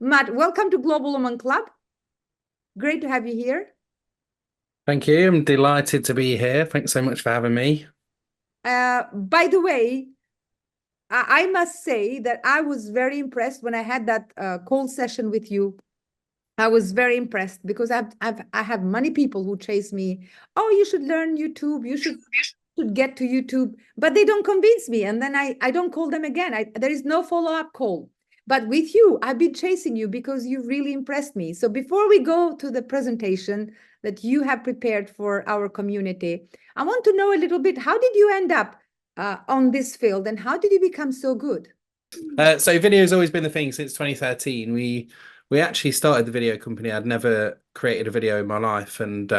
Matt, welcome to Global Woman Club. Great to have you here. Thank you. I'm delighted to be here. Thanks so much for having me. By the way, I must say that I was very impressed when I had that call session with you. I was very impressed because I have many people who chase me. Oh, you should learn YouTube. You should get to YouTube, but they don't convince me, and then I don't call them again. There is no follow-up call. But with you, I've been chasing you because you really impressed me. So before we go to the presentation that you have prepared for our community, I want to know a little bit, how did you end up on this field, and how did you become so good? So video has always been the thing since 2013. We actually started the video company. I'd never created a video in my life, and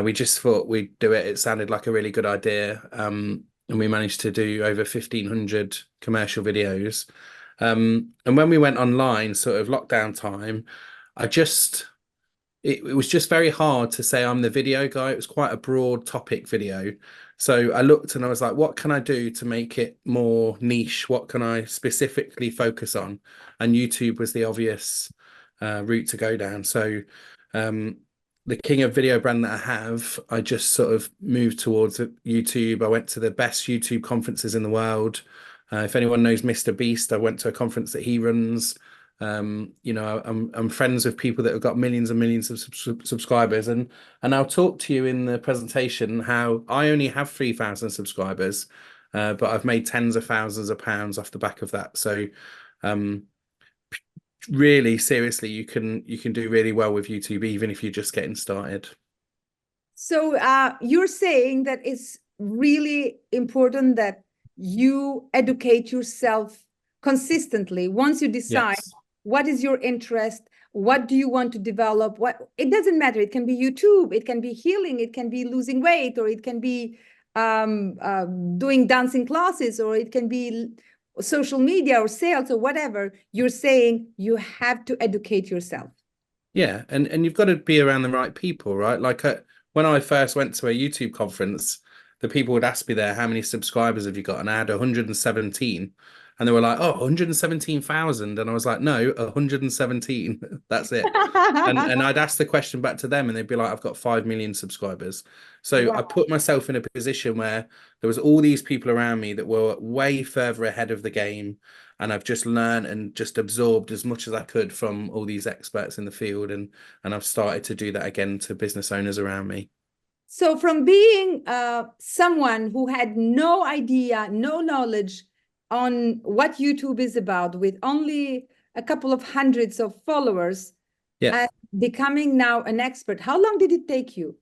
we just thought we'd do it. It sounded like a really good idea, and we managed to do over 1,500 commercial videos. And when we went online, sort of lockdown time, it was just very hard to say I'm the video guy. It was quite a broad topic video. So I looked and I was like, what can I do to make it more niche? What can I specifically focus on? And YouTube was the obvious route to go down. So the king of video brand that I have, I just sort of moved towards YouTube. I went to the best YouTube conferences in the world. If anyone knows Mr. Beast, I went to a conference that he runs. I'm friends with people that have got millions and millions of subscribers, and I'll talk to you in the presentation how I only have 3,000 subscribers, but I've made tens of thousands of pounds off the back of that. So really seriously, you can do really well with YouTube even if you're just getting started. So you're saying that it's really important that you educate yourself consistently. Once you decide what is your interest, what do you want to develop, it doesn't matter. It can be YouTube, it can be healing, it can be losing weight, or it can be doing dancing classes, or it can be social media or sales or whatever. You're saying you have to educate yourself. Yeah, and you've got to be around the right people, right? Like when I first went to a YouTube conference, the people would ask me there, how many subscribers have you got? And I had 117. And they were like, oh, 117,000. And I was like, no, 117. That's it. And I'd ask the question back to them and they'd be like, I've got 5 million subscribers. So Wow. I put myself in a position where there was all these people around me that were way further ahead of the game. And I've just learned and just absorbed as much as I could from all these experts in the field. And I've started to do that again to business owners around me. So from being someone who had no idea, no knowledge on what YouTube is about, with only a couple of hundreds of followers, Yeah. becoming now an expert, how long did it take you?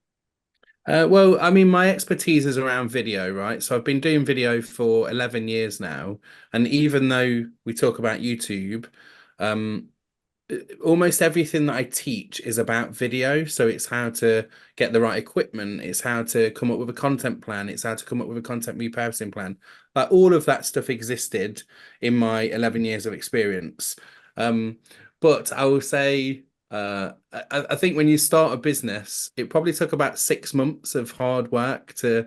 Well, I mean, my expertise is around video, right? So I've been doing video for 11 years now. And even though we talk about YouTube, um, almost everything that I teach is about video. So it's how to get the right equipment. It's how to come up with a content plan. It's how to come up with a content repurposing plan. Like all of that stuff existed in my 11 years of experience. But I will say, I think when you start a business, it probably took about 6 months of hard work to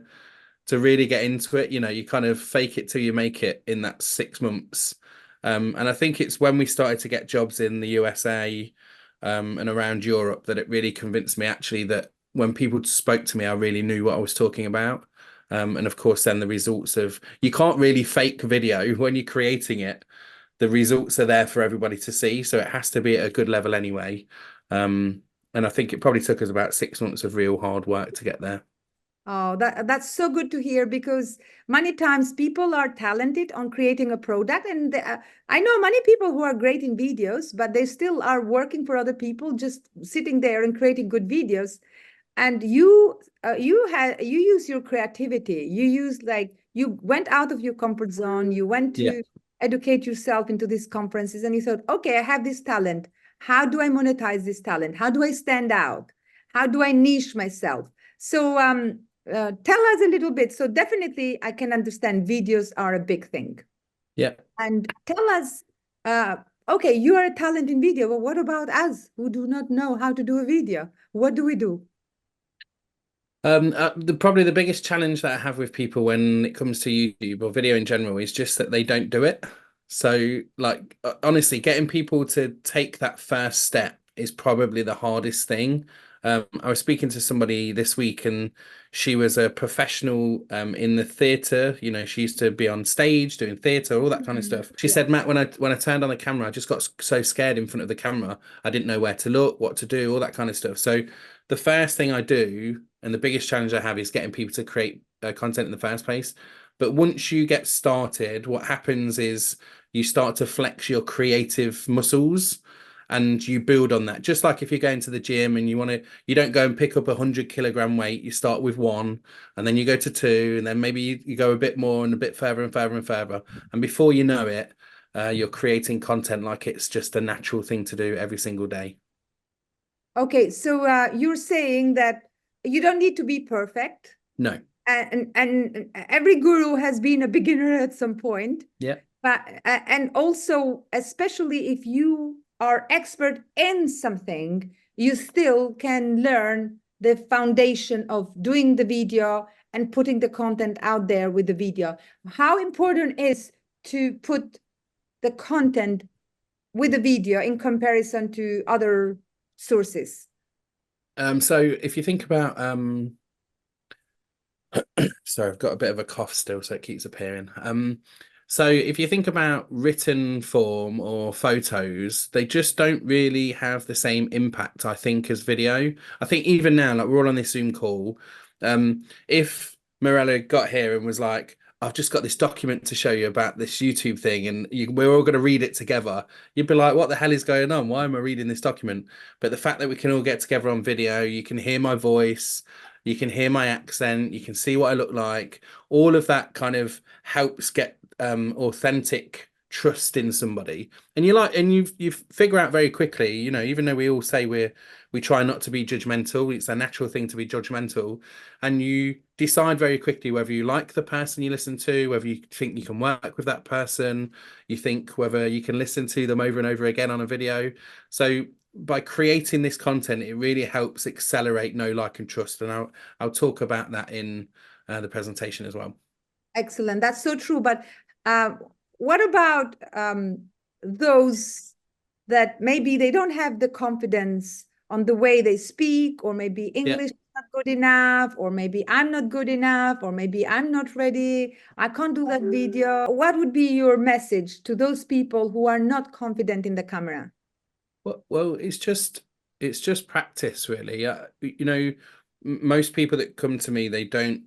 really get into it. You know, you kind of fake it till you make it in that 6 months. And I think it's when we started to get jobs in the USA and around Europe that it really convinced me actually that when people spoke to me, I really knew what I was talking about. And of course, then the results of you can't really fake video when you're creating it. The results are there for everybody to see. So it has to be at a good level anyway. And I think it probably took us about 6 months of real hard work to get there. Oh, that's so good to hear, because many times people are talented on creating a product, and I know many people who are great in videos, but they still are working for other people, just sitting there and creating good videos. And you use your creativity. You went out of your comfort zone. You went to educate yourself into these conferences, and you thought, okay, I have this talent. How do I monetize this talent? How do I stand out? How do I niche myself? So tell us a little bit. So definitely I can understand videos are a big thing. Yeah. And tell us, okay, you are a talent in video, but what about us who do not know how to do a video? What do we do? Probably the biggest challenge that I have with people when it comes to YouTube or video in general is just that they don't do it. So, like, honestly, getting people to take that first step is probably the hardest thing. I was speaking to somebody this week, and she was a professional in the theatre. You know, she used to be on stage doing theatre, all that kind of Mhm. stuff. She Yeah. said, Matt, when I turned on the camera, I just got so scared in front of the camera. I didn't know where to look, what to do, all that kind of stuff. So the first thing I do, and the biggest challenge I have, is getting people to create content in the first place. But once you get started, what happens is you start to flex your creative muscles and you build on that. Just like if you're going to the gym and you don't go and pick up 100 kilogram weight, you start with one and then you go to two, and then maybe you go a bit more and a bit further and further and further. And before you know it, you're creating content like it's just a natural thing to do every single day. Okay, so you're saying that you don't need to be perfect, No. and every guru has been a beginner at some point. Yeah. But and also, especially if you are expert in something, you still can learn the foundation of doing the video and putting the content out there with the video. How important is to put the content with the video in comparison to other sources? So if you think about sorry, I've got a bit of a cough still, so it keeps appearing. So if you think about written form or photos, they just don't really have the same impact, I think, as video. I think even now, like we're all on this Zoom call, if Mirela got here and was like, I've just got this document to show you about this YouTube thing, and we're all going to read it together, you'd be like, what the hell is going on? Why am I reading this document? But the fact that we can all get together on video, you can hear my voice, you can hear my accent, you can see what I look like. All of that kind of helps get authentic trust in somebody. And you figure out very quickly, you know, even though we all say we try not to be judgmental, it's a natural thing to be judgmental, and you decide very quickly whether you like the person you listen to, whether you think you can work with that person, you think whether you can listen to them over and over again on a video. So by creating this content, it really helps accelerate know, like, and trust. And I'll talk about that in the presentation as well. Excellent. That's so true. But uh, what about those that maybe they don't have the confidence on the way they speak, or maybe Yeah. English is not good enough, or maybe I'm not good enough, or maybe I'm not ready, I can't do that video. What would be your message to those people who are not confident in the camera? Well, it's just practice, really. You know, most people that come to me, they don't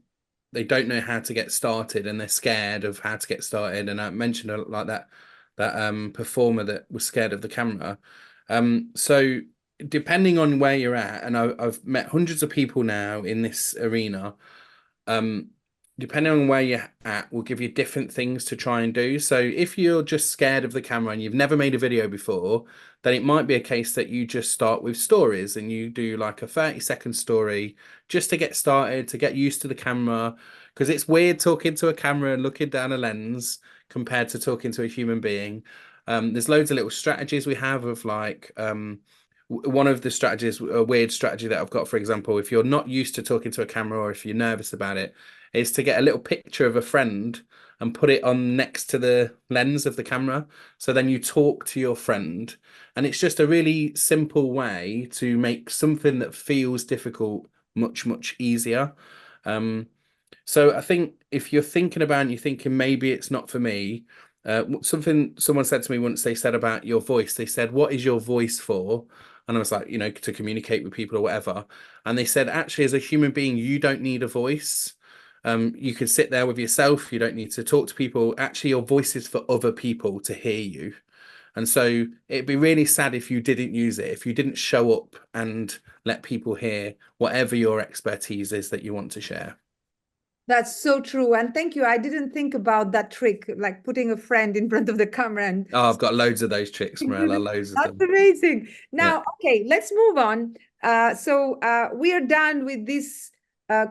know how to get started, and they're scared of how to get started. And I mentioned like that performer that was scared of the camera. So depending on where you're at, and I've met hundreds of people now in this arena, um, depending on where you're at, will give you different things to try and do. So if you're just scared of the camera and you've never made a video before, then it might be a case that you just start with stories and you do like a 30-second story just to get started, to get used to the camera. Because it's weird talking to a camera and looking down a lens compared to talking to a human being. There's loads of little strategies we have of like one of the strategies, a weird strategy that I've got, for example, if you're not used to talking to a camera or if you're nervous about it, is to get a little picture of a friend and put it on next to the lens of the camera. So then you talk to your friend. And it's just a really simple way to make something that feels difficult much, much easier. Um, so I think if you're thinking about it and you're thinking maybe it's not for me, something someone said to me once, they said about your voice, they said, what is your voice for? And I was like, you know, to communicate with people or whatever. And they said, actually, as a human being, you don't need a voice. You can sit there with yourself. You don't need to talk to people. Actually, your voice is for other people to hear you. And so it'd be really sad if you didn't use it, if you didn't show up and let people hear whatever your expertise is that you want to share. That's so true. And thank you. I didn't think about that trick, like putting a friend in front of the camera and Oh, I've got loads of those tricks, Mirella, loads of that's them. amazing. Yeah. Now, okay, let's move on. So we are done with this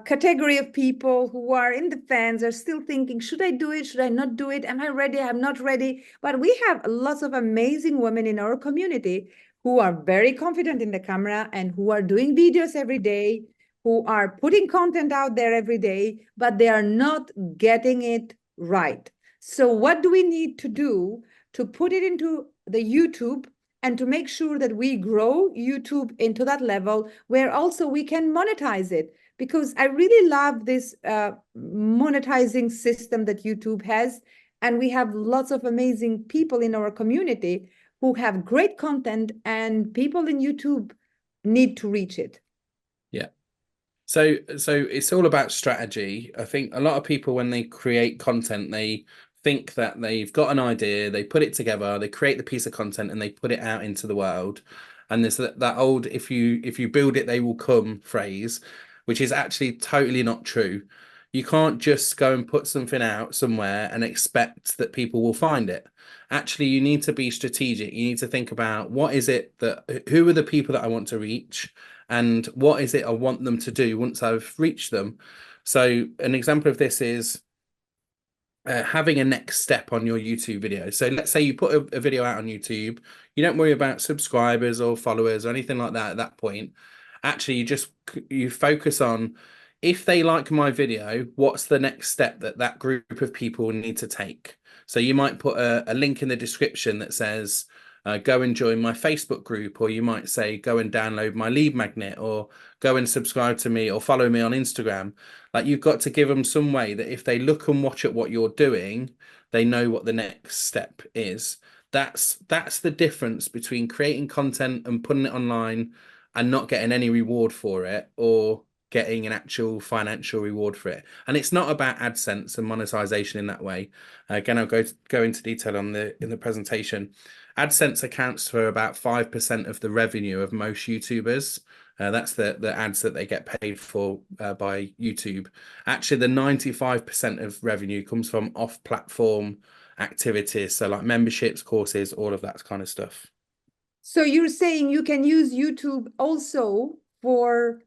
category of people who are in the fence, are still thinking, should I do it? Should I not do it? Am I ready? I'm not ready. But we have lots of amazing women in our community who are very confident in the camera and who are doing videos every day, who are putting content out there every day, but they are not getting it right. So what do we need to do to put it into the YouTube and to make sure that we grow YouTube into that level where also we can monetize it? Because I really love this monetizing system that YouTube has. And we have lots of amazing people in our community who have great content, and people in YouTube need to reach it. Yeah. So it's all about strategy. I think a lot of people, when they create content, they think that they've got an idea, they put it together, they create the piece of content and they put it out into the world. And there's that old if you build it, they will come phrase, which is actually totally not true. You can't just go and put something out somewhere and expect that people will find it. Actually, you need to be strategic. You need to think about who are the people that I want to reach, and what is it I want them to do once I've reached them. So an example of this is having a next step on your YouTube video. So let's say you put a video out on YouTube, you don't worry about subscribers or followers or anything like that at that point. Actually, you focus on, if they like my video, what's the next step that group of people need to take. So you might put a link in the description that says, go and join my Facebook group, or you might say, go and download my lead magnet, or go and subscribe to me or follow me on Instagram. Like, you've got to give them some way that if they look and watch at what you're doing, they know what the next step is. That's the difference between creating content and putting it online and not getting any reward for it, or getting an actual financial reward for it. And it's not about AdSense and monetization in that way. Again, I'll go into detail in the presentation. AdSense accounts for about 5% of the revenue of most YouTubers. That's the ads that they get paid for by YouTube. Actually, the 95% of revenue comes from off-platform activities, so like memberships, courses, all of that kind of stuff. So you're saying you can use YouTube also for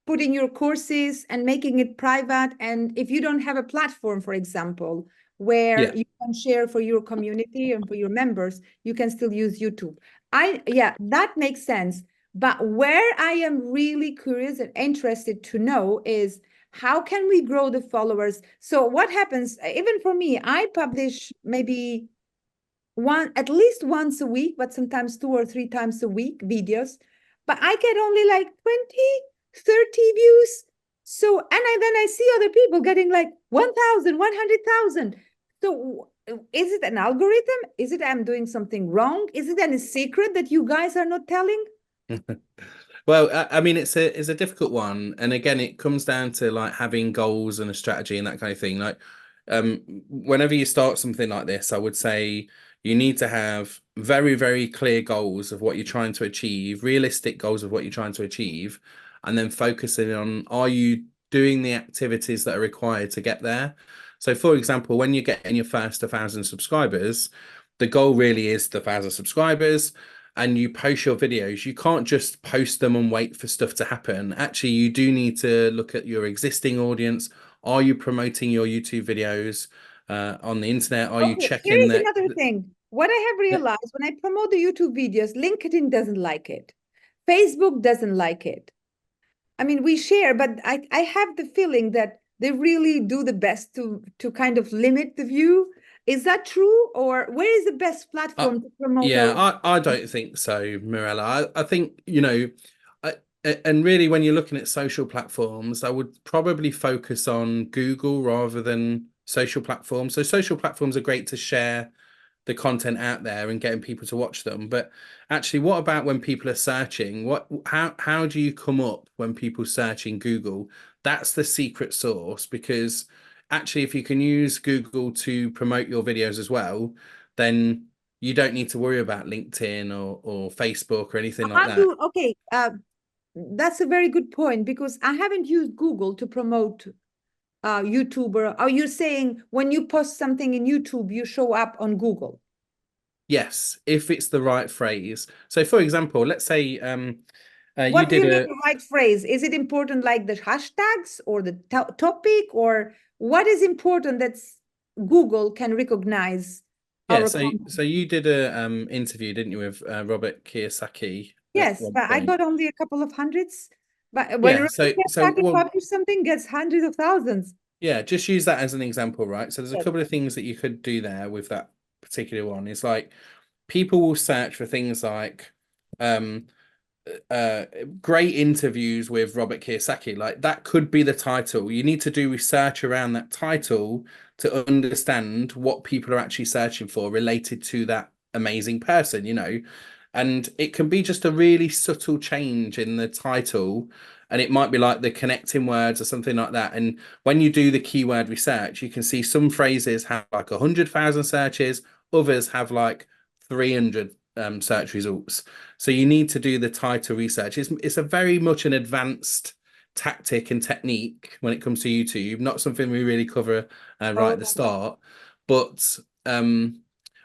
putting your courses and making it private. And if you don't have a platform, for example, where Yeah. you can share for your community and for your members, you can still use YouTube. Yeah, that makes sense. But where I am really curious and interested to know is, how can we grow the followers? So what happens, even for me, I publish maybe at least once a week, but sometimes 2 or 3 times a week videos, but I get only like 20, 30 views. So, and then I see other people getting like 1,000, 100,000. So is it an algorithm? Is it I'm doing something wrong? Is it any secret that you guys are not telling? Well, I mean, it's a difficult one, and again, it comes down to like having goals and a strategy and that kind of thing. Like, whenever you start something like this, I would say you need to have very, very clear goals of what you're trying to achieve, realistic goals of what you're trying to achieve, and then focusing on, are you doing the activities that are required to get there? So, for example, when you're getting your first 1,000 subscribers, the goal really is the 1,000 subscribers, and you post your videos. You can't just post them and wait for stuff to happen. Actually, you do need to look at your existing audience. Are you promoting your YouTube videos on the internet? Are you Okay, here checking is that? another thing. What I have realized, when I promote the YouTube videos, LinkedIn doesn't like it. Facebook doesn't like it. I mean, we share, but I have the feeling that they really do the best to kind of limit the view. Is that true? Or where is the best Uh, platform to promote our? yeah, I don't think so, Mirella. I think, I, and really, when you're looking at social platforms, I would probably focus on Google rather than social platforms. So social platforms are great to share the content out there and getting people to watch them. But actually, what about when people are searching? How do you come up when people search in Google? That's the secret sauce, because actually, if you can use Google to promote your videos as well, then you don't need to worry about LinkedIn or Facebook or anything like that. Okay, that's a very good point, because I haven't used Google to promote YouTube. Or are you saying when you post something in YouTube, you show up on Google? Yes, if it's the right phrase. So, for example, let's say you What do did you mean a the right phrase? Is it important like the hashtags or the topic, or what is important that Google can recognize Yeah, our so content? you did a interview, didn't you, with Robert Kiyosaki at Yes, one but I point? got only a couple of hundreds. But when Yeah, Robert Kiyosaki well, publishes something, gets hundreds of thousands. yeah, just use that as an example, right? So there's a Yes. couple of things that you could do there with that particular one. It's like people will search for things like um uh great interviews with Robert Kiyosaki. Like that could be the title. You need to do research around that title to understand what people are actually searching for related to that amazing person, you know. And it can be just a really subtle change in the title, and it might be like the connecting words or something like that. And when you do the keyword research, you can see some phrases have like 100,000 searches, others have like 300 search results. So you need to do the title research. It's a very much an advanced tactic and technique when it comes to YouTube, not something we really cover right at the Oh, start. But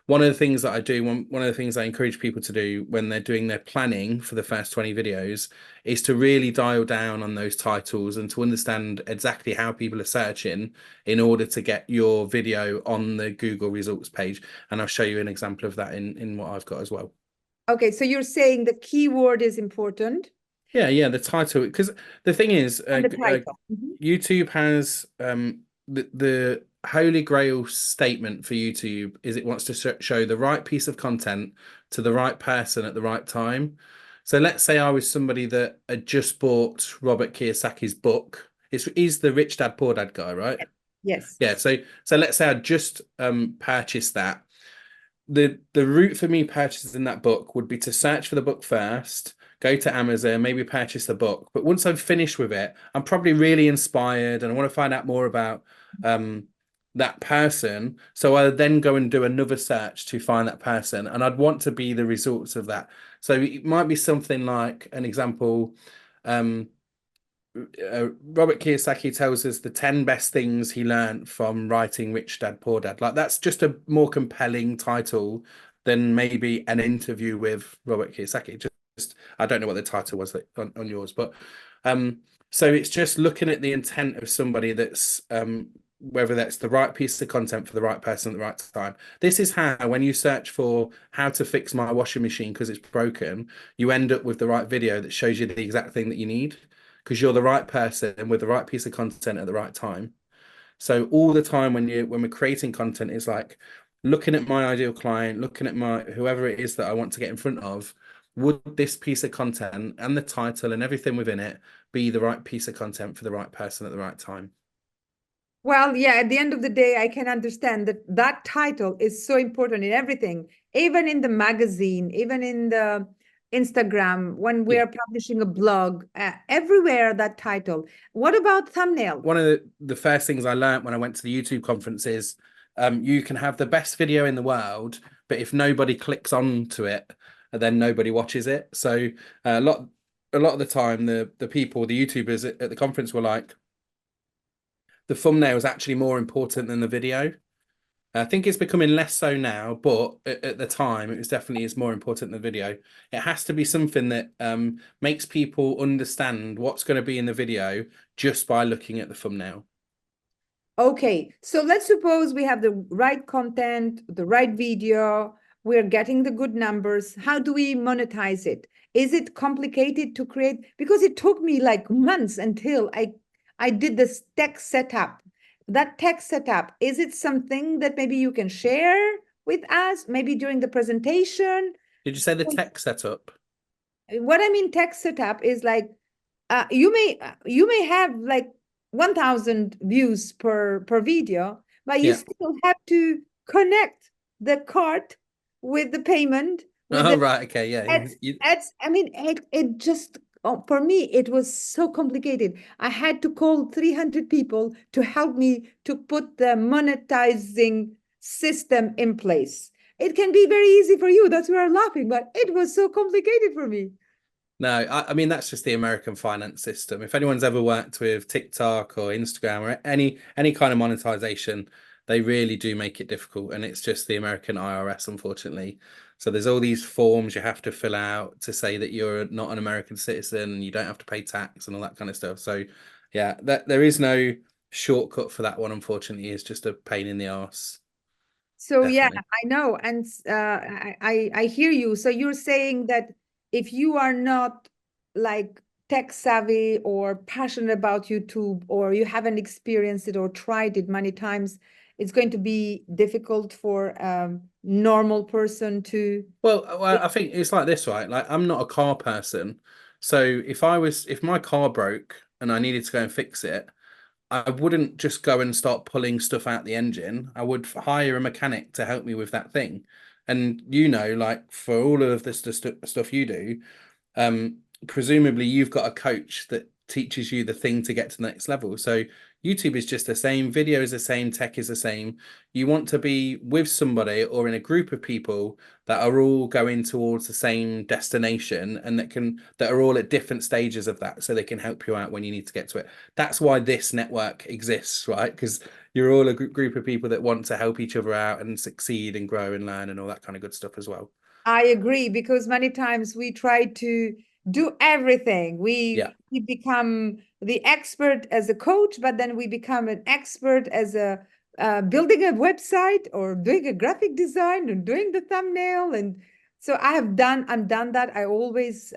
one of the things that I do, one of the things I encourage people to do when they're doing their planning for the first 20 videos is to really dial down on those titles and to understand exactly how people are searching in order to get your video on the Google results page. And I'll show you an example of that in what I've got as well. okay. So you're saying the keyword is important Yeah, the title. Because the thing is, and the title. Mhm. YouTube has the holy grail statement for YouTube is it wants to show the right piece of content to the right person at the right time. So let's say I was somebody that had just bought Robert Kiyosaki's book. He's the Rich Dad Poor Dad guy, right? Yes. Yeah. So let's say I just purchased that. The route for me purchasing that book would be to search for the book first, go to Amazon, maybe purchase the book. But once I'm finished with it, I'm probably really inspired and I want to find out more about um that person. So I then go and do another search to find that person, and I'd want to be the results of that. So it might be something like an example. Um, Robert Kiyosaki tells us the 10 best things he learned from writing Rich Dad Poor Dad. Like that's just a more compelling title than maybe an interview with Robert Kiyosaki. Just I don't know what the title was on yours, but um, so it's just looking at the intent of somebody that's whether that's the right piece of content for the right person at the right time. This is how, when you search for how to fix my washing machine because it's broken, you end up with the right video that shows you the exact thing that you need because you're the right person with the right piece of content at the right time. So all the time when we're creating content, it's like looking at my ideal client, looking at my whoever it is that I want to get in front of. Would this piece of content and the title and everything within it be the right piece of content for the right person at the right time? Well, yeah, at the end of the day, I can understand that that title is so important in everything, even in the magazine, even in the Instagram, when we Yeah. are publishing a blog, everywhere that title. What about thumbnail? One of the first things I learned when I went to the YouTube conference is you can have the best video in the world, but if nobody clicks on to it, then nobody watches it. So a lot of the time, the people, the YouTubers at the conference were like, the thumbnail is actually more important than the video. I think it's becoming less so now, but at the time, it was definitely is more important than the video. It has to be something that makes people understand what's going to be in the video just by looking at the thumbnail. Okay, so let's suppose we have the right content, the right video, we're getting the good numbers. How do we monetize it? Is it complicated to create? Because it took me like months until I did this tech setup. That tech setup, is it something that maybe you can share with us, maybe during the presentation? Did you say the tech setup? What I mean tech setup is like you may have like 1000 views per video, but you Yeah. still have to connect the cart with the payment with Oh, the right. Okay. Yeah. ads. I mean it just, oh, for me it was so complicated. I had to call 300 people to help me to put the monetizing system in place. It can be very easy for you, that's why I'm laughing, but it was so complicated for me. No, I mean that's just the American finance system. If anyone's ever worked with TikTok or Instagram or any kind of monetization, they really do make it difficult, and it's just the American IRS, unfortunately. So there's all these forms you have to fill out to say that you're not an American citizen and you don't have to pay tax and all that kind of stuff. So yeah, that there is no shortcut for that one, unfortunately. It's just a pain in the arse, So yeah, definitely. I know, and I hear you. So you're saying that if you are not like tech savvy or passionate about YouTube, or you haven't experienced it or tried it many times, it's going to be difficult for a normal person to. Well, I think it's like this, right? Like I'm not a car person. So if my car broke and I needed to go and fix it, I wouldn't just go and start pulling stuff out the engine. I would hire a mechanic to help me with that thing. And like for all of this stuff you do, presumably you've got a coach that teaches you the thing to get to the next level. So YouTube is just the same, video is the same, tech is the same. You want to be with somebody or in a group of people that are all going towards the same destination and that are all at different stages of that, so they can help you out when you need to get to it. That's why this network exists, right? Because you're all a group of people that want to help each other out and succeed and grow and learn and all that kind of good stuff as well. I agree, because many times we try to do everything. Yeah. We become the expert as a coach, but then we become an expert as a building a website or doing a graphic design and doing the thumbnail. And so I've done that. I always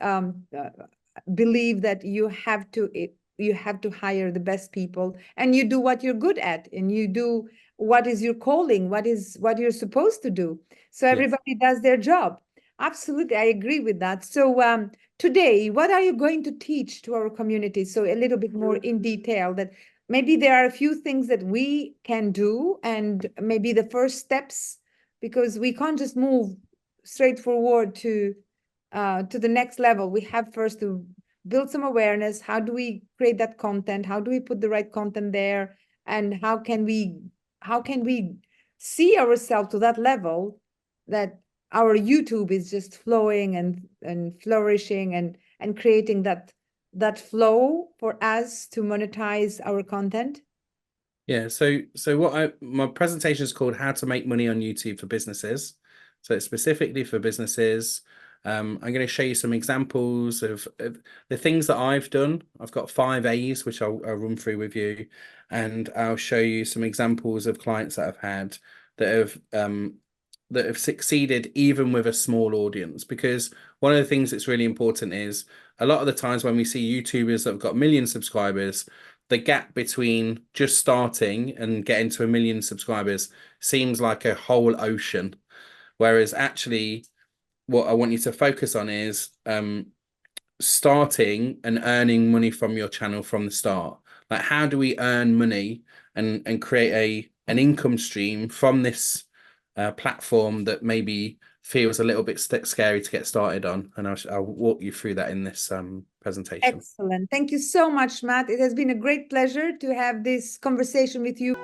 believe that you have to hire the best people, and you do what you're good at, and you do what is your calling, what you're supposed to do. So Yeah. everybody does their job. Absolutely, I agree with that. So today, what are you going to teach to our community? So a little bit more in detail, that maybe there are a few things that we can do, and maybe the first steps, because we can't just move straight forward to the next level. We have first to build some awareness. How do we create that content? How do we put the right content there? And how can we see ourselves to that level, that our YouTube is just flowing and flourishing and creating that flow for us to monetize our content? Yeah, so my presentation is called How to Make Money on YouTube for Businesses. So it's specifically for businesses. I'm going to show you some examples of the things that I've done. I've got 5 A's, which I'll run through with you, and I'll show you some examples of clients that I've had that have succeeded even with a small audience. Because one of the things that's really important is a lot of the times when we see YouTubers that have got 1 million subscribers, the gap between just starting and getting to 1 million subscribers seems like a whole ocean. Whereas actually, what I want you to focus on is starting and earning money from your channel from the start. Like, how do we earn money and create an income stream from this platform that maybe feels a little bit scary to get started on? And I'll walk you through that in this presentation. Excellent. Thank you so much, Matt. It has been a great pleasure to have this conversation with you.